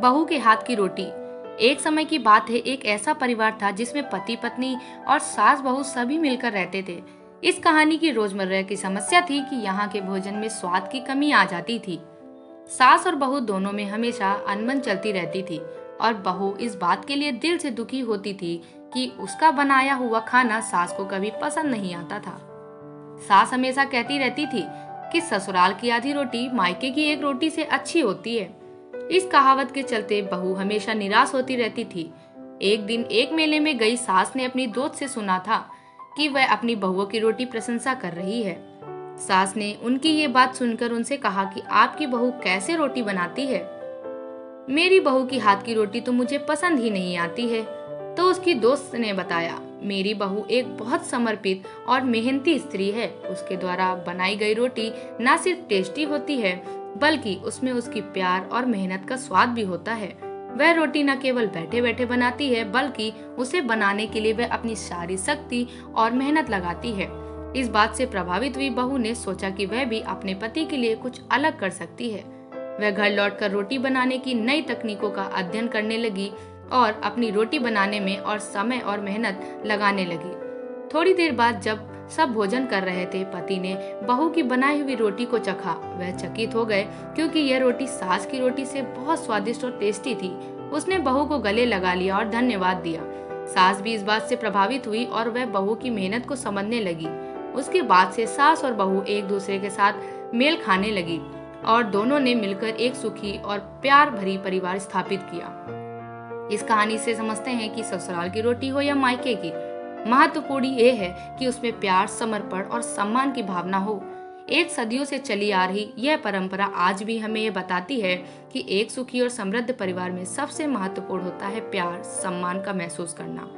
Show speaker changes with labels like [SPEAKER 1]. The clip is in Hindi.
[SPEAKER 1] बहू के हाथ की रोटी। एक समय की बात है, एक ऐसा परिवार था जिसमें पति पत्नी और सास बहू सभी मिलकर रहते थे। इस कहानी की रोजमर्रा की समस्या थी कि यहाँ के भोजन में स्वाद की कमी आ जाती थी। सास और बहू दोनों में हमेशा अनबन चलती रहती थी और बहू इस बात के लिए दिल से दुखी होती थी कि उसका बनाया हुआ खाना सास को कभी पसंद नहीं आता था। सास हमेशा कहती रहती थी कि ससुराल की आधी रोटी मायके की एक रोटी से अच्छी होती है। इस कहावत के चलते बहू हमेशा निराश होती रहती थी। एक दिन एक मेले में गई सास ने अपनी दोस्त से सुना था कि वह अपनी बहुओं की रोटी प्रशंसा कर रही है। सास ने उनकी ये बात सुनकर उनसे कहा कि आपकी बहू कैसे रोटी बनाती है? मेरी बहू की हाथ की रोटी तो मुझे पसंद ही नहीं आती है। तो उसकी दोस्त ने बताया, मेरी बहू एक बहुत समर्पित और मेहनती स्त्री है। उसके द्वारा बनाई गई रोटी न सिर्फ टेस्टी होती है बल्कि उसमें उसकी प्यार और मेहनत का स्वाद भी होता है। वह रोटी न केवल बैठे बैठे बनाती है बल्कि उसे बनाने के लिए वह अपनी सारी शक्ति और मेहनत लगाती है। इस बात से प्रभावित हुई बहू ने सोचा कि वह भी अपने पति के लिए कुछ अलग कर सकती है। वह घर लौटकर रोटी बनाने की नई तकनीकों का अध्ययन करने लगी और अपनी रोटी बनाने में और समय और मेहनत लगाने लगी। थोड़ी देर बाद जब सब भोजन कर रहे थे, पति ने बहू की बनाई हुई रोटी को चखा। वह चकित हो गए क्योंकि यह रोटी सास की रोटी से बहुत स्वादिष्ट और टेस्टी थी। उसने बहू को गले लगा लिया और धन्यवाद दिया। सास भी इस बात से प्रभावित हुई और वह बहू की मेहनत को समझने लगी। उसके बाद से सास और बहू एक दूसरे के साथ मेल खाने लगी और दोनों ने मिलकर एक सुखी और प्यार भरी परिवार स्थापित किया। इस कहानी से समझते हैं कि ससुराल की रोटी हो या मायके की, महत्वपूर्ण ये है कि उसमें प्यार, समर्पण और सम्मान की भावना हो। एक सदियों से चली आ रही यह परंपरा आज भी हमें ये बताती है कि एक सुखी और समृद्ध परिवार में सबसे महत्वपूर्ण होता है प्यार, सम्मान का महसूस करना।